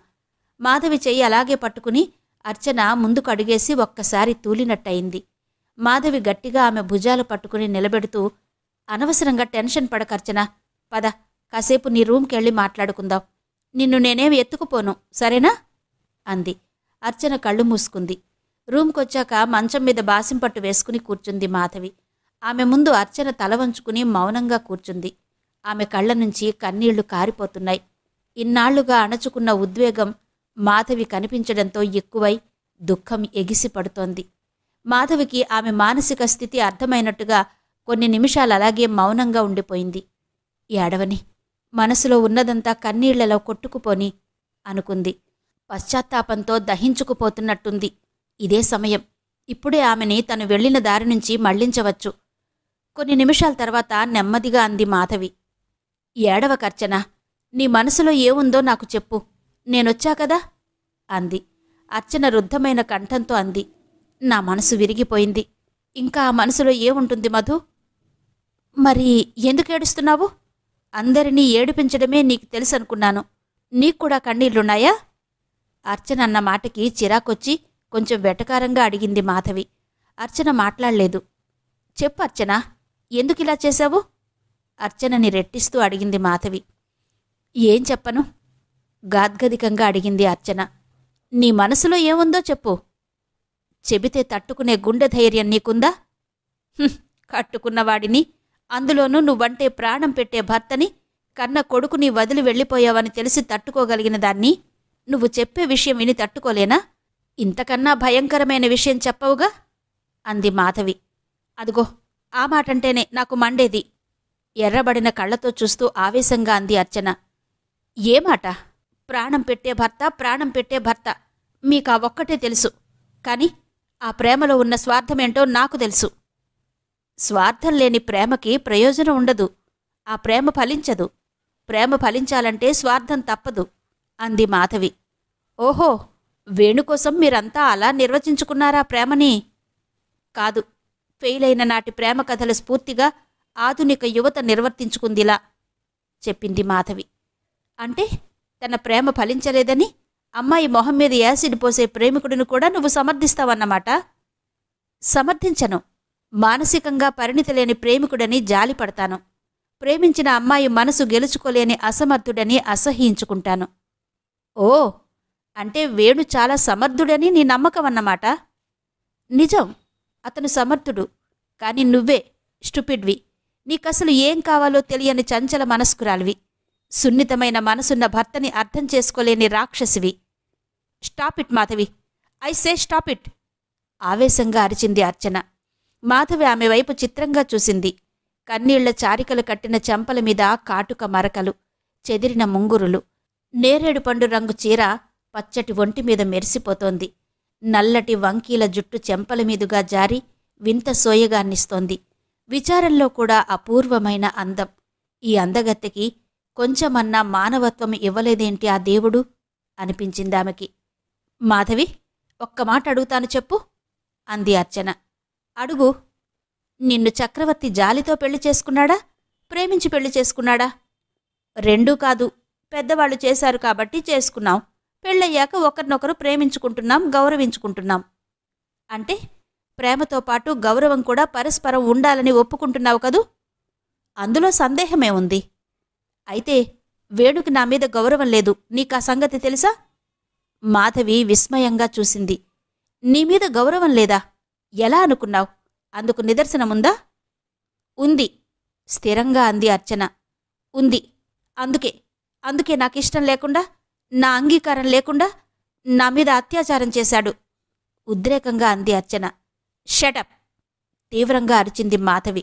మాధవి చెయ్యి అలాగే పట్టుకుని అర్చన ముందుకు అడుగేసి ఒక్కసారి తూలినట్టయింది. మాధవి గట్టిగా ఆమె భుజాలు పట్టుకుని నిలబెడుతూ, అనవసరంగా టెన్షన్ పడకర్చన, పద, కాసేపు నీ రూమ్కెళ్ళి మాట్లాడుకుందాం. నిన్ను నేనేం ఎత్తుకుపోను, సరేనా? అంది. అర్చన కళ్ళు మూసుకుంది. రూమ్కొచ్చాక మంచం మీద బాసింపట్టు వేసుకుని కూర్చుంది మాధవి. ఆమె ముందు అర్చన తల వంచుకుని మౌనంగా కూర్చుంది. ఆమె కళ్ళ నుంచి కన్నీళ్లు కారిపోతున్నాయి. ఇన్నాళ్లుగా అణచుకున్న ఉద్వేగం మాధవి కనిపించడంతో ఎక్కువై దుఃఖం ఎగిసిపడుతోంది. మాధవికి ఆమె మానసిక స్థితి అర్థమైనట్టుగా కొన్ని నిమిషాలు అలాగే మౌనంగా ఉండిపోయింది. ఏడవని, మనసులో ఉన్నదంతా కన్నీళ్లలో కొట్టుకుపోని అనుకుంది. పశ్చాత్తాపంతో దహించుకుపోతున్నట్టుంది. ఇదే సమయం. ఇప్పుడే ఆమెని తను వెళ్లిన దారి నుంచి మళ్లించవచ్చు. కొన్ని నిమిషాల తర్వాత నెమ్మదిగా అంది మాధవి. ఏడవకర్చన, నీ మనసులో ఏముందో నాకు చెప్పు, నేనొచ్చాకదా అంది. అర్చన రుద్ధమైన కంఠంతో అంది. నా మనసు విరిగిపోయింది. ఇంకా ఆ మనసులో ఏముంటుంది మధు? మరి ఎందుకేడుస్తున్నావు? అందరినీ ఏడిపించడమే నీకు తెలుసనుకున్నాను. నీక్కూడా కన్నీళ్లున్నాయా? అర్చన అన్న మాటకి చిరాకొచ్చి కొంచెం వెటకారంగా అడిగింది మాధవి. అర్చన మాట్లాడలేదు. చెప్పు అర్చన, ఎందుకిలా చేశావు? అర్చనని రెట్టిస్తూ అడిగింది మాధవి. ఏం చెప్పను? గాద్గదికంగా అడిగింది అర్చన. నీ మనసులో ఏముందో చెప్పు. చెబితే తట్టుకునే గుండె ధైర్యం నీకుందా? కట్టుకున్నవాడిని, అందులోనూ నువ్వంటే ప్రాణం పెట్టే భర్తని, కన్న కొడుకుని వదిలి వెళ్ళిపోయావని తెలిసి తట్టుకోగలిగిన దాన్ని నువ్వు చెప్పే విషయం విని తట్టుకోలేనా? ఇంతకన్నా భయంకరమైన విషయం చెప్పవుగా అంది మాధవి. అదిగో ఆ మాటంటేనే నాకు మండేది. ఎర్రబడిన కళ్లతో చూస్తూ ఆవేశంగా అంది అర్చన. ఏ మాట? ప్రాణం పెట్టే భర్త, ప్రాణం పెట్టే భర్త. మీకా ఒక్కటే తెలుసు. కాని ఆ ప్రేమలో ఉన్న స్వార్థమేంటో నాకు తెలుసు. స్వార్థం లేని ప్రేమకి ప్రయోజనం ఉండదు. ఆ ప్రేమ ఫలించదు. ప్రేమ ఫలించాలంటే స్వార్థం తప్పదు అంది మాధవి. ఓహో, వేణుకోసం మీరంతా అలా నిర్వచించుకున్నారా ప్రేమని? కాదు, ఫెయిలైన నాటి ప్రేమ కథల స్ఫూర్తిగా ఆధునిక యువత నిర్వర్తించుకుందిలా చెప్పింది మాధవి. అంటే తన ప్రేమ ఫలించలేదని అమ్మాయి మొహం మీద యాసిడ్ పోసే ప్రేమికుడిని కూడా నువ్వు సమర్థిస్తావన్నమాట? సమర్థించను. మానసికంగా పరిణితిలేని ప్రేమికుడని జాలిపడతాను. ప్రేమించిన అమ్మాయి మనసు గెలుచుకోలేని అసమర్థుడని అసహ్యించుకుంటాను. ఓ, అంటే వేణు చాలా సమర్థుడని నీ నమ్మకం అన్నమాట? నిజం, అతను సమర్థుడు. కాని నువ్వే స్టూపిడ్వి. నీకసలు ఏం కావాలో తెలియని చంచల మనస్కురాలివి. సున్నితమైన మనసున్న భర్తని అర్థం చేసుకోలేని రాక్షసివి. Stop it Madhavi, I say stop it ఆవేశంగా అరిచింది అర్చన. మాధవి ఆమె వైపు చిత్రంగా చూసింది. కన్నీళ్ల చారికలు కట్టిన చెంపల మీద కాటుక మరకలు, చెదిరిన ముంగురులు. నేరేడు పండు రంగు చీర పచ్చటి ఒంటి మీద మెరిసిపోతోంది. నల్లటి వంకీల జుట్టు చెంపల మీదుగా జారి వింత సోయగాన్నిస్తోంది. విచారంలో కూడా అపూర్వమైన అందం. ఈ అందగత్తెకి కొంచెమన్నా మానవత్వం ఇవ్వలేదేంటి ఆ దేవుడు అనిపించిందామెకి. మాధవి, ఒక్క మాట అడుగుతాను చెప్పు అంది అర్చన. అడుగు. నిన్ను చక్రవర్తి జాలితో పెళ్లి చేసుకున్నాడా, ప్రేమించి పెళ్లి చేసుకున్నాడా? రెండూ కాదు. పెద్దవాళ్లు చేశారు కాబట్టి చేసుకున్నాం. పెళ్ళయ్యాక ఒకరినొకరు ప్రేమించుకుంటున్నాం, గౌరవించుకుంటున్నాం. అంటే ప్రేమతో పాటు గౌరవం కూడా పరస్పరం ఉండాలని ఒప్పుకుంటున్నావు కదూ? అందులో సందేహమే ఉంది. అయితే వేణుకి నా మీద గౌరవం లేదు, నీకా సంగతి తెలుసా? మాధవి విస్మయంగా చూసింది. నీమీద గౌరవం లేదా? ఎలా అనుకున్నావు? అందుకు నిదర్శనముందా? ఉంది, స్థిరంగా అంది అర్చన. ఉంది. అందుకే నాకిష్టం లేకుండా, నా అంగీకారం లేకుండా నా మీద అత్యాచారం చేశాడు ఉద్రేకంగా అంది అర్చన. షటప్ తీవ్రంగా అరిచింది మాధవి.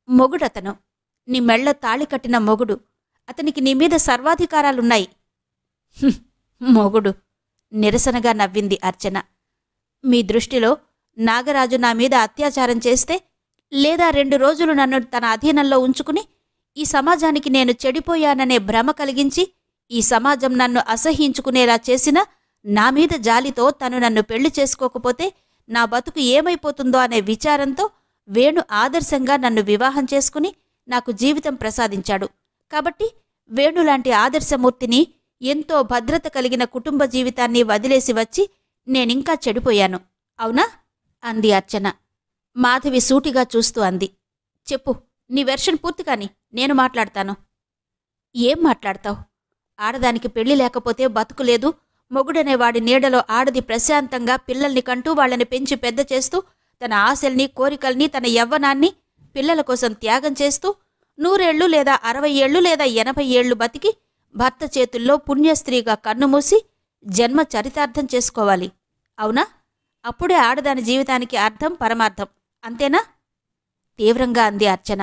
మొగుడతను, నీ మెళ్ళ తాళి కట్టిన మొగుడు. అతనికి నీ మీద సర్వాధికారాలున్నాయి. మొగుడు నిరసనగా నవ్వింది అర్చన. మీ దృష్టిలో నాగరాజు నా మీద అత్యాచారం చేస్తే, లేదా 2 రోజులు నన్ను తన అధీనంలో ఉంచుకుని ఈ సమాజానికి నేను చెడిపోయాననే భ్రమ కలిగించి ఈ సమాజం నన్ను అసహ్యించుకునేలా చేసినా నా మీద జాలితో తను నన్ను పెళ్లి చేసుకోకపోతే నా బతుకు ఏమైపోతుందో అనే విచారంతో వేణు ఆదర్శంగా నన్ను వివాహం చేసుకుని నాకు జీవితం ప్రసాదించాడు. కాబట్టి వేణులాంటి ఆదర్శమూర్తిని, ఎంతో భద్రత కలిగిన కుటుంబ జీవితాన్ని వదిలేసి వచ్చి నేనింకా చెడిపోయాను, అవునా? అంది అర్చన. మాధవి సూటిగా చూస్తూ అంది. చెప్పు, నీ వెర్షన్ పూర్తి కాని, నేను మాట్లాడతాను. ఏం మాట్లాడతావు? ఆడదానికి పెళ్లి లేకపోతే బతుకులేదు, మొగుడనేవాడి నీడలో ఆడది ప్రశాంతంగా పిల్లల్ని కంటూ వాళ్ళని పెంచి పెద్ద చేస్తూ తన ఆశల్ని, కోరికల్ని, తన యవ్వనాన్ని పిల్లల కోసం త్యాగం చేస్తూ 100 ఏళ్ళు లేదా 60 ఏళ్ళు లేదా 80 ఏళ్ళు బతికి భర్త చేతుల్లో పుణ్యస్త్రీగా కన్నుమూసి జన్మ చరితార్థం చేసుకోవాలి, అవునా? అప్పుడే ఆడదాని జీవితానికి అర్థం, పరమార్థం, అంతేనా? తీవ్రంగా అంది అర్చన.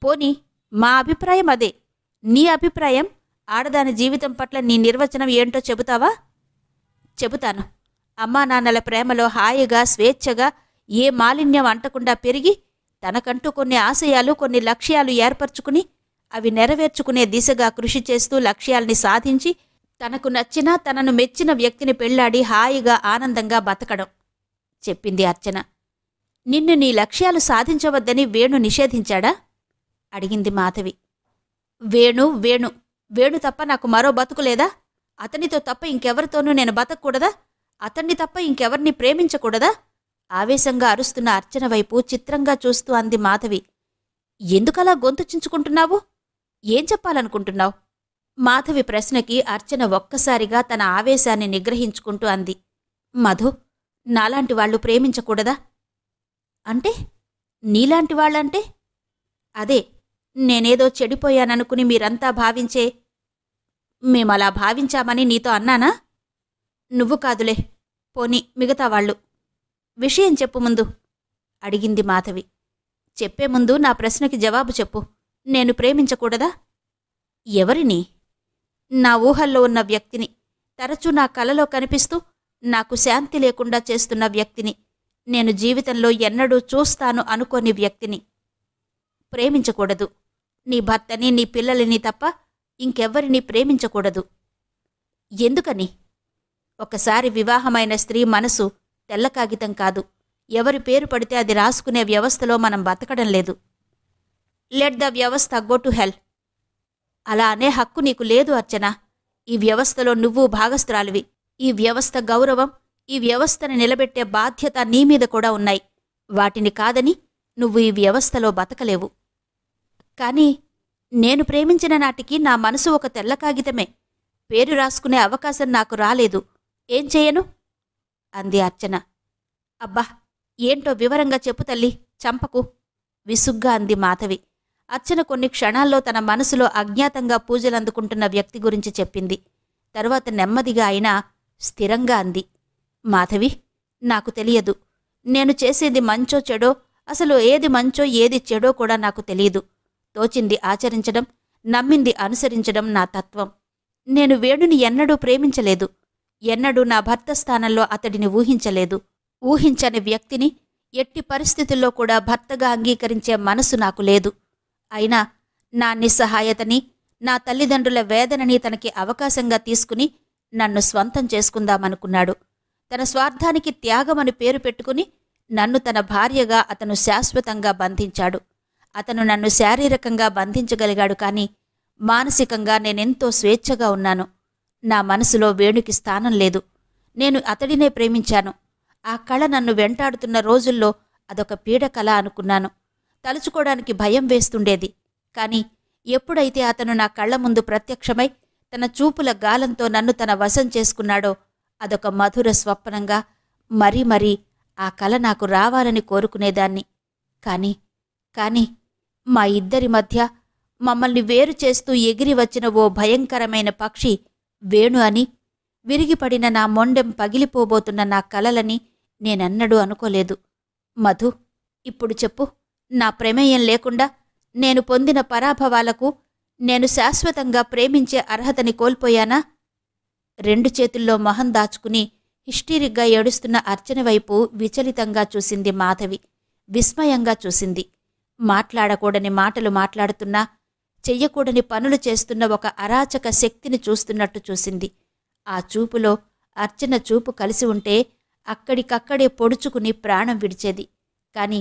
పోనీ మా అభిప్రాయం అదే. నీ అభిప్రాయం, ఆడదాని జీవితం పట్ల నీ నిర్వచనం ఏంటో చెబుతావా? చెబుతాను. అమ్మా నాన్నల ప్రేమలో హాయిగా, స్వేచ్ఛగా, ఏ మాలిన్యం అంటకుండా పెరిగి తనకంటూ కొన్ని ఆశయాలు, కొన్ని లక్ష్యాలు ఏర్పరచుకుని అవి నెరవేర్చుకునే దిశగా కృషి చేస్తూ లక్ష్యాల్ని సాధించి తనకు నచ్చిన, తనను మెచ్చిన వ్యక్తిని పెళ్లాడి హాయిగా, ఆనందంగా బతకడం, చెప్పింది అర్చన. నిన్ను నీ లక్ష్యాలు సాధించవద్దని వేణు నిషేధించాడా? అడిగింది మాధవి. వేణు వేణు వేణు తప్ప నాకు మరో బతుకులేదా? అతనితో తప్ప ఇంకెవరితోనూ నేను బతకూడదా? అతన్ని తప్ప ఇంకెవరిని ప్రేమించకూడదా? ఆవేశంగా అరుస్తున్న అర్చన వైపు చిత్రంగా చూస్తూ అంది మాధవి. ఎందుకలా గొంతు చించుకుంటున్నావు? ఏం చెప్పాలనుకుంటున్నావు? మాధవి ప్రశ్నకి అర్చన ఒక్కసారిగా తన ఆవేశాన్ని నిగ్రహించుకుంటూ అంది. మధు, నాలాంటి వాళ్ళు ప్రేమించకూడదా? అంటే? నీలాంటి వాళ్ళంటే? అదే, నేనేదో చెడిపోయాననుకుని మీరంతా భావించే. మేమలా భావించామని నీతో అన్నానా? నువ్వు కాదులే, పోనీ మిగతా వాళ్ళు. విషయం చెప్పు ముందు, అడిగింది మాధవి. చెప్పే ముందు నా ప్రశ్నకి జవాబు చెప్పు. నేను ప్రేమించకూడదా? ఎవరిని? నా ఊహల్లో ఉన్న వ్యక్తిని, తరచూ నా కలలో కనిపిస్తూ నాకు శాంతి లేకుండా చేస్తున్న వ్యక్తిని, నేను జీవితంలో ఎన్నడూ చూస్తాను అనుకోని వ్యక్తిని ప్రేమించకూడదు. నీ భర్తని, నీ పిల్లలని తప్ప ఇంకెవ్వరినీ ప్రేమించకూడదు. ఎందుకని? ఒకసారి వివాహమైన స్త్రీ మనసు తెల్ల కాగితం కాదు. ఎవరి పేరు పడితే అది రాసుకునే వ్యవస్థలో మనం బతకడం లేదు. లెట్ ద వ్యవస్థ గో టు హెల్. అలా అనే హక్కు నీకు లేదు అర్చన. ఈ వ్యవస్థలో నువ్వు భాగస్థురాలివి. ఈ వ్యవస్థ గౌరవం, ఈ వ్యవస్థను నిలబెట్టే బాధ్యత నీ మీద కూడా ఉన్నాయి. వాటిని కాదని నువ్వు ఈ వ్యవస్థలో బతకలేవు. కానీ నేను ప్రేమించిన నాటికి నా మనసు ఒక తెల్ల కాగితమే. పేరు రాసుకునే అవకాశం నాకు రాలేదు. ఏం చేయను? అంది అర్చన. అబ్బా, ఏంటో వివరంగా చెప్పు తల్లి, చంపకు, విసుగ్గా అంది మాధవి. అర్చన కొన్ని క్షణాల్లో తన మనసులో అజ్ఞాతంగా పూజలందుకుంటున్న వ్యక్తి గురించి చెప్పింది. తరువాత నెమ్మదిగా అయినా స్థిరంగా అంది. మాధవి, నాకు తెలియదు. నేను చేసేది మంచో చెడో, అసలు ఏది మంచో ఏది చెడో కూడా నాకు తెలియదు. తోచింది ఆచరించడం, నమ్మింది అనుసరించడం నా తత్వం. నేను వేణుని ఎన్నడూ ప్రేమించలేదు. ఎన్నడూ నా భర్త స్థానంలో అతడిని ఊహించలేదు. ఊహించని వ్యక్తిని ఎట్టి పరిస్థితుల్లో కూడా భర్తగా అంగీకరించే మనసు నాకు లేదు. అయినా నా నిస్సహాయతని, నా తల్లిదండ్రుల వేదనని తనకి అవకాశంగా తీసుకుని నన్ను స్వంతం చేసుకుందామనుకున్నాడు. తన స్వార్థానికి త్యాగమని పేరు పెట్టుకుని నన్ను తన భార్యగా అతను శాశ్వతంగా బంధించాడు. అతను నన్ను శారీరకంగా బంధించగలిగాడు, కానీ మానసికంగా నేనెంతో స్వేచ్ఛగా ఉన్నాను. నా మనసులో వేణుకి స్థానం లేదు. నేను అతడినే ప్రేమించాను. ఆ కళ నన్ను వెంటాడుతున్న రోజుల్లో అదొక పీడకల అనుకున్నాను. తలుచుకోవడానికి భయం వేస్తుండేది. కాని ఎప్పుడైతే అతను నా కళ్ల ముందు ప్రత్యక్షమై తన చూపుల గాలంతో నన్ను తన వశం చేసుకున్నాడో అదొక మధుర స్వప్నంగా మరీ మరీ ఆ కల నాకు రావాలని కోరుకునేదాన్ని. కాని మా ఇద్దరి మధ్య మమ్మల్ని వేరు చేస్తూ ఎగిరి వచ్చిన ఓ భయంకరమైన పక్షి వేణు అని, విరిగిపడిన నా మొండెం పగిలిపోబోతున్న నా కలలని నేనెన్నడూ అనుకోలేదు. మధు, ఇప్పుడు చెప్పు, నా ప్రమేయం లేకుండా నేను పొందిన పరాభవాలకు నేను శాశ్వతంగా ప్రేమించే అర్హతని కోల్పోయానా? 2 చేతుల్లో మొహం దాచుకుని హిస్టీరిగ్గా ఏడుస్తున్న అర్చన వైపు విచలితంగా చూసింది మాధవి. విస్మయంగా చూసింది. మాట్లాడకూడని మాటలు మాట్లాడుతున్నా, చెయ్యకూడని పనులు చేస్తున్న ఒక అరాచక శక్తిని చూస్తున్నట్టు చూసింది. ఆ చూపులో అర్చన చూపు కలిసి ఉంటే అక్కడికక్కడే పొడుచుకుని ప్రాణం విడిచేది. కాని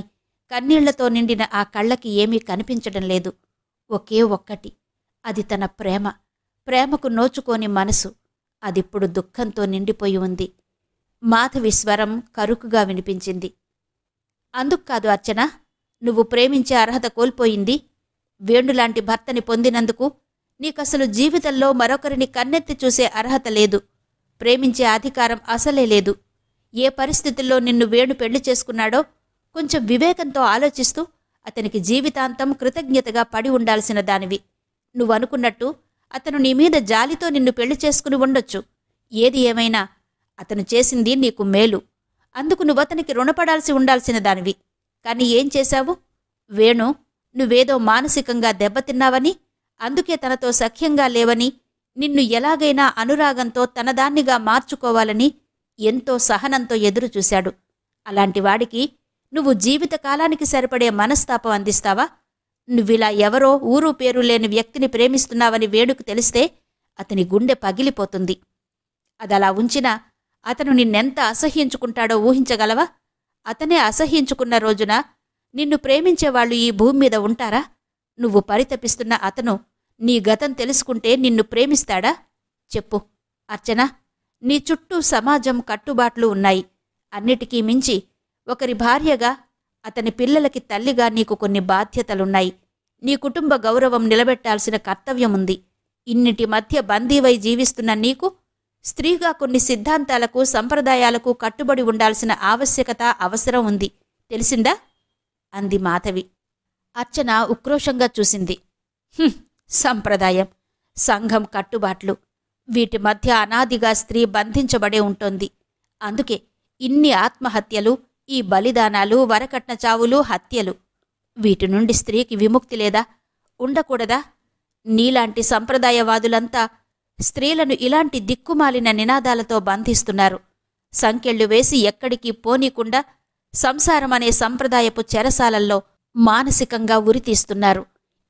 కన్నీళ్లతో నిండిన ఆ కళ్ళకి ఏమీ కనిపించడం లేదు. ఒకే ఒక్కటి, అది తన ప్రేమ. ప్రేమకు నోచుకోని మనసు అదిప్పుడు దుఃఖంతో నిండిపోయి ఉంది. మాధవి స్వరం కరుకుగా వినిపించింది. అందుక్కాదు అర్చన, నువ్వు ప్రేమించే అర్హత కోల్పోయింది. వేణులాంటి భర్తని పొందినందుకు నీకసలు జీవితంలో మరొకరిని కన్నెత్తి చూసే అర్హత లేదు. ప్రేమించే అధికారం అసలే లేదు. ఏ పరిస్థితుల్లో నిన్ను వేణు పెళ్లి చేసుకున్నాడో కొంచెం వివేకంతో ఆలోచిస్తూ అతనికి జీవితాంతం కృతజ్ఞతగా పడి ఉండాల్సిన దానివి. నువ్వనుకున్నట్టు అతను నీ మీద జాలితో నిన్ను పెళ్లి చేసుకుని ఉండొచ్చు. ఏది ఏమైనా అతను చేసింది నీకు మేలు. అందుకు నువ్వతనికి రుణపడాల్సి ఉండాల్సిన దానివి. కాని ఏం చేశావు? వేణు నువ్వేదో మానసికంగా దెబ్బతిన్నావని, అందుకే తనతో సఖ్యంగా లేవని, నిన్ను ఎలాగైనా అనురాగంతో తనదాన్నిగా మార్చుకోవాలని ఎంతో సహనంతో ఎదురుచూశాడు. అలాంటివాడికి నువ్వు జీవితకాలానికి సరిపడే మనస్తాపం అందిస్తావా? నువ్విలా ఎవరో ఊరు పేరు లేని వ్యక్తిని ప్రేమిస్తున్నావని వేణుకు తెలిస్తే అతని గుండె పగిలిపోతుంది. అదలా ఉంచినా అతను నిన్నెంత అసహ్యించుకుంటాడో ఊహించగలవా? అతనే అసహ్యించుకున్న రోజున నిన్ను ప్రేమించేవాళ్లు ఈ భూమి మీద ఉంటారా? నువ్వు పరితపిస్తున్న అతను నీ గతం తెలుసుకుంటే నిన్ను ప్రేమిస్తాడా? చెప్పు అర్చన. నీ చుట్టూ సమాజం కట్టుబాట్లు ఉన్నాయి. అన్నిటికీ మించి ఒకరి భార్యగా, అతని పిల్లలకి తల్లిగా నీకు కొన్ని బాధ్యతలున్నాయి. నీ కుటుంబ గౌరవం నిలబెట్టాల్సిన కర్తవ్యముంది. ఇన్నిటి మధ్య బందీవై జీవిస్తున్న నీకు స్త్రీగా కొన్ని సిద్ధాంతాలకు, సంప్రదాయాలకు కట్టుబడి ఉండాల్సిన ఆవశ్యకత, అవసరం ఉంది. తెలిసిందా? అంది మాధవి. అర్చన ఉక్రోషంగా చూసింది. సంప్రదాయం, సంఘం కట్టుబాట్లు, వీటి మధ్య అనాదిగా స్త్రీ బంధించబడే ఉంటోంది. అందుకే ఇన్ని ఆత్మహత్యలు, ఈ బలిదానాలు, వరకట్న చావులు, హత్యలు. వీటి నుండి స్త్రీకి విముక్తి లేదా? ఉండకూడదా? నీలాంటి సంప్రదాయవాదులంతా స్త్రీలను ఇలాంటి దిక్కుమాలిన నినాదాలతో బంధిస్తున్నారు. సంకెళ్ళు వేసి ఎక్కడికి పోనీకుండా సంసారమనే సంప్రదాయపు చెరసాలల్లో మానసికంగా ఉరితీస్తున్నారు.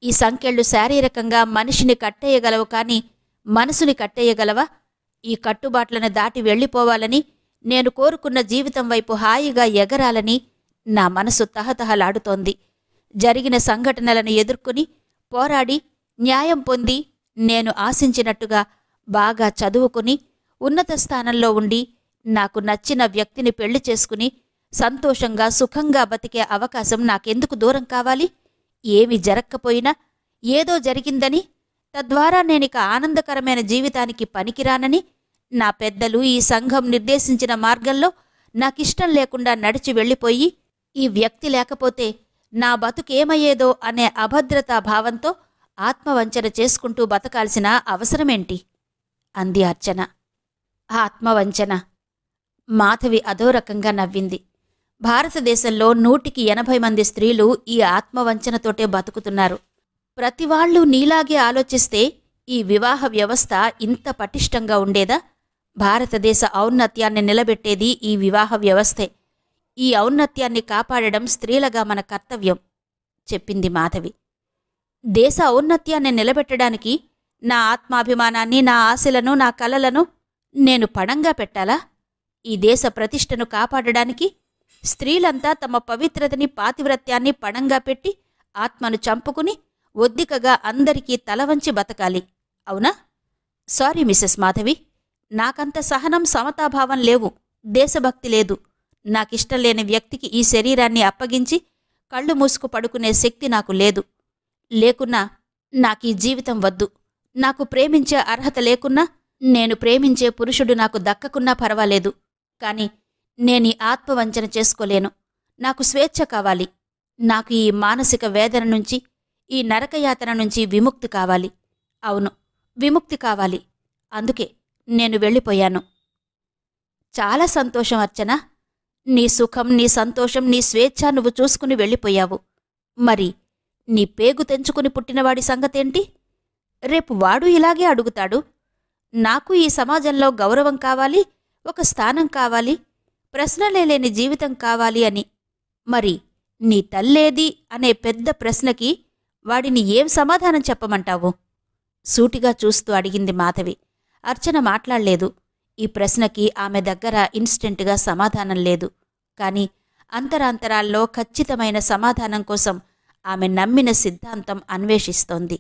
ఈ సంకెళ్ళు శారీరకంగా మనిషిని కట్టేయగలవు, కాని మనసుని కట్టేయగలవా? ఈ కట్టుబాట్లను దాటి వెళ్ళిపోవాలని, నేను కోరుకున్న జీవితం వైపు హాయిగా ఎగరాలని నా మనసు తహతహలాడుతోంది. జరిగిన సంఘటనలను ఎదుర్కొని, పోరాడి, న్యాయం పొంది, నేను ఆశించినట్టుగా బాగా చదువుకుని, ఉన్నత స్థానంలో ఉండి, నాకు నచ్చిన వ్యక్తిని పెళ్లి చేసుకుని సంతోషంగా, సుఖంగా బతికే అవకాశం నాకెందుకు దూరం కావాలి? ఏమి జరక్కపోయినా ఏదో జరిగిందని, తద్వారా నేనిక ఆనందకరమైన జీవితానికి పనికిరానని, నా పెద్దలు ఈ సంఘం నిర్దేశించిన మార్గంలో నాకిష్టం లేకుండా నడిచి వెళ్ళిపోయి, ఈ వ్యక్తి లేకపోతే నా బతుకేమయ్యేదో అనే అభద్రతా భావంతో ఆత్మవంచన చేసుకుంటూ బతకాల్సిన అవసరమేంటి? అంది అర్చన. ఆత్మవంచన. మాధవి అదోరకంగా నవ్వింది. భారతదేశంలో 180 మంది స్త్రీలు ఈ ఆత్మవంచనతోటే బతుకుతున్నారు. ప్రతివాళ్లూ నీలాగే ఆలోచిస్తే ఈ వివాహ వ్యవస్థ ఇంత పటిష్టంగా ఉండేదా? భారతదేశ ఔన్నత్యాన్ని నిలబెట్టేది ఈ వివాహ వ్యవస్థే. ఈ ఔన్నత్యాన్ని కాపాడడం స్త్రీలగా మన కర్తవ్యం, చెప్పింది మాధవి. దేశ ఔన్నత్యాన్ని నిలబెట్టడానికి నా ఆత్మాభిమానాన్ని, నా ఆశలను, నా కలలను నేను పణంగా పెట్టాలా? ఈ దేశ ప్రతిష్టను కాపాడడానికి స్త్రీలంతా తమ పవిత్రతని, పాతివ్రత్యాన్ని పణంగా పెట్టి ఆత్మను చంపుకుని ఒద్దికగా అందరికీ తలవంచి బతకాలి, అవునా? సారీ మిసెస్ మాధవి, నాకంత సహనం, సమతాభావం లేవు, దేశభక్తి లేదు. నాకిష్టం లేని వ్యక్తికి ఈ శరీరాన్ని అప్పగించి కళ్ళు మూసుకు పడుకునే శక్తి నాకు లేదు. లేకున్నా నాకీ జీవితం వద్దు. నాకు ప్రేమించే అర్హత లేకున్నా, నేను ప్రేమించే పురుషుడు నాకు దక్కకున్నా పర్వాలేదు. కాని నేనీ ఆత్మవంచన చేసుకోలేను. నాకు స్వేచ్ఛ కావాలి. నాకు ఈ మానసిక వేదన నుంచి, ఈ నరకయాతన నుంచి విముక్తి కావాలి. అవును, విముక్తి కావాలి. అందుకే నేను వెళ్ళిపోయాను. చాలా సంతోషం అర్చన. నీ సుఖం, నీ సంతోషం, నీ స్వేచ్ఛ నువ్వు చూసుకుని వెళ్ళిపోయావు. మరి నీ పేగు తెంచుకుని పుట్టినవాడి సంగతేంటి? రేపు వాడు ఇలాగే అడుగుతాడు. నాకు ఈ సమాజంలో గౌరవం కావాలి, ఒక స్థానం కావాలి, ప్రశ్నలే లేని జీవితం కావాలి అని. మరి నీ తల్లేది అనే పెద్ద ప్రశ్నకి వాడిని ఏం సమాధానం చెప్పమంటావు? సూటిగా చూస్తూ అడిగింది మాధవి. అర్చన మాట్లాడలేదు. ఈ ప్రశ్నకి ఆమె దగ్గర ఇన్స్టెంట్గా సమాధానం లేదు. కాని అంతరాంతరాల్లో ఖచ్చితమైన సమాధానం కోసం ఆమె నమ్మిన సిద్ధాంతం అన్వేషిస్తోంది.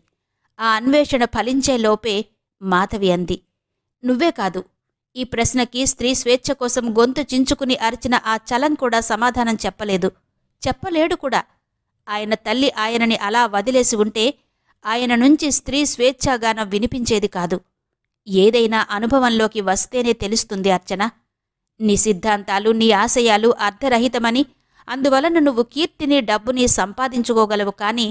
ఆ అన్వేషణ ఫలించేలోపే మాధవి అంది, నువ్వే కాదు, ఈ ప్రశ్నకి స్త్రీ స్వేచ్ఛ కోసం గొంతు చించుకుని అరిచిన ఆ చలన్ కూడా సమాధానం చెప్పలేదు, చెప్పలేడు కూడా. ఆయన తల్లి ఆయనని అలా వదిలేసి ఉంటే ఆయన నుంచి స్త్రీ స్వేచ్ఛాగానం వినిపించేది కాదు. ఏదైనా అనుభవంలోకి వస్తేనే తెలుస్తుంది అర్చన. నీ సిద్ధాంతాలు, నీ ఆశయాలు అర్ధరహితమని, అందువలన నువ్వు కీర్తిని, డబ్బుని సంపాదించుకోగలవు. కానీ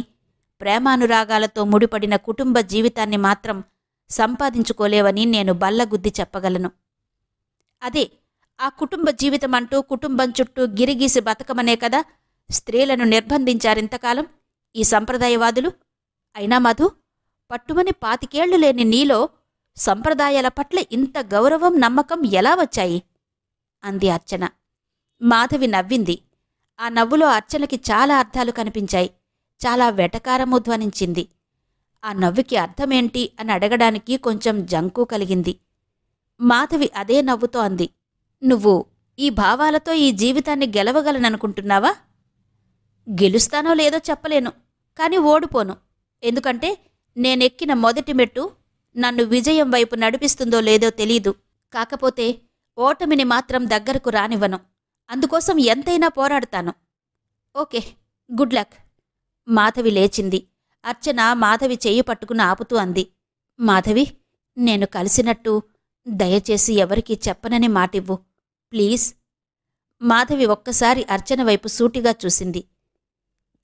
ప్రేమానురాగాలతో ముడిపడిన కుటుంబ జీవితాన్ని మాత్రం సంపాదించుకోలేవని నేను బల్లగుద్ది చెప్పగలను. అదే ఆ కుటుంబ జీవితమంటూ కుటుంబం చుట్టూ గిరిగీసి బతకమనే కదా స్త్రీలను నిర్బంధించారింతకాలం ఈ సంప్రదాయవాదులు. అయినా మధు, పట్టుమని 25 ఏళ్లు లేని నీలో సంప్రదాయాల పట్ల ఇంత గౌరవం, నమ్మకం ఎలా వచ్చాయి? అంది అర్చన. మాధవి నవ్వింది. ఆ నవ్వులో అర్చనకి చాలా అర్థాలు కనిపించాయి. చాలా వెటకారము ధ్వనించింది. ఆ నవ్వుకి అర్థమేంటి అని అడగడానికి కొంచెం జంకు కలిగింది. మాధవి అదే నవ్వుతో అంది, నువ్వు ఈ భావాలతో ఈ జీవితాన్ని గెలవగలననుకుంటున్నావా? గెలుస్తానో లేదో చెప్పలేను, కాని ఓడిపోను. ఎందుకంటే నేనెక్కిన మొదటి మెట్టు నన్ను విజయం వైపు నడిపిస్తుందో లేదో తెలీదు. కాకపోతే ఓటమిని మాత్రం దగ్గరకు రానివ్వను. అందుకోసం ఎంతైనా పోరాడతాను. Okay, good luck. మాధవి లేచింది. అర్చన మాధవి చెయ్యి పట్టుకుని ఆపుతూ అంది, మాధవి, నేను కలిసినట్టు దయచేసి ఎవరికీ చెప్పనని మాటివ్వు, ప్లీజ్. మాధవి ఒక్కసారి అర్చన వైపు సూటిగా చూసింది.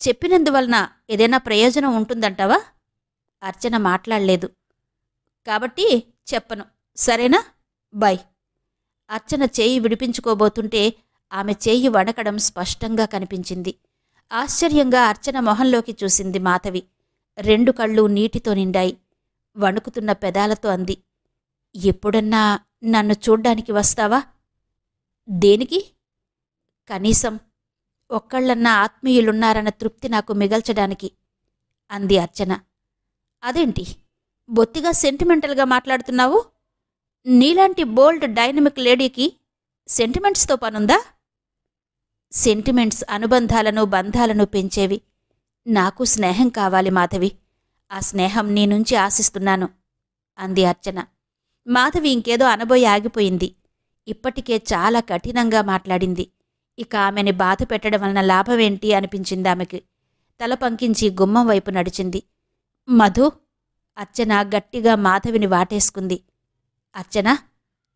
చెప్పినందువలన ఏదైనా ప్రయోజనం ఉంటుందంటావా? అర్చన మాట్లాడలేదు. కాబట్టి చెప్పను, సరేనా? బాయ్. అర్చన చేయి విడిపించుకోబోతుంటే ఆమె చేయి వణకడం స్పష్టంగా కనిపించింది. ఆశ్చర్యంగా అర్చన మొహంలోకి చూసింది మాధవి. 2 కళ్ళు నీటితో నిండాయి. వణుకుతున్న పెదాలతో అంది, ఎప్పుడన్నా నన్ను చూడ్డానికి వస్తావా? దేనికి? కనీసం ఒక్కళ్ళన్నా ఆత్మీయులున్నారన్న తృప్తి నాకు మిగల్చడానికి అంది అర్చన. అదేంటి బొత్తిగా సెంటిమెంటల్గా మాట్లాడుతున్నావు? నీలాంటి బోల్డ్ డైనమిక్ లేడీకి సెంటిమెంట్స్తో పనుందా? సెంటిమెంట్స్ అనుబంధాలను, బంధాలను పెంచేవి. నాకు స్నేహం కావాలి మాధవి. ఆ స్నేహం నీ నుంచి ఆశిస్తున్నాను అంది అర్చన. మాధవి ఇంకేదో అనబోయి ఆగిపోయింది. ఇప్పటికే చాలా కఠినంగా మాట్లాడింది. ఇక ఆమెని బాధ పెట్టడం వలన లాభమేంటి అనిపించింది ఆమెకి. తల పంకించి గుమ్మం వైపు నడిచింది. మధు, అర్చన గట్టిగా మాధవిని వాటేసుకుంది. అర్చన,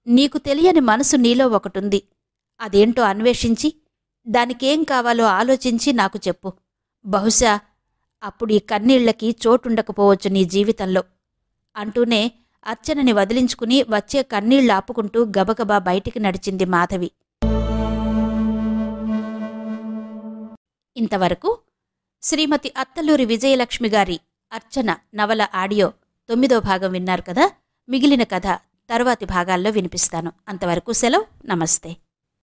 నీకు తెలియని మనసు నీలో ఒకటుంది. అదేంటో అన్వేషించి దానికేం కావాలో ఆలోచించి నాకు చెప్పు. బహుశా అప్పుడు ఈ కన్నీళ్లకి చోటుండకపోవచ్చు నీ జీవితంలో అంటూనే అర్చనని వదిలించుకుని వచ్చే కన్నీళ్లు ఆపుకుంటూ గబగబా బయటికి నడిచింది మాధవి. ఇంతవరకు శ్రీమతి అత్తలూరి విజయలక్ష్మి గారి అర్చన నవల ఆడియో 9వ భాగం విన్నారు కదా. మిగిలిన కథ తరువాతి భాగాల్లో వినిపిస్తాను. అంతవరకు సెలవు. నమస్తే.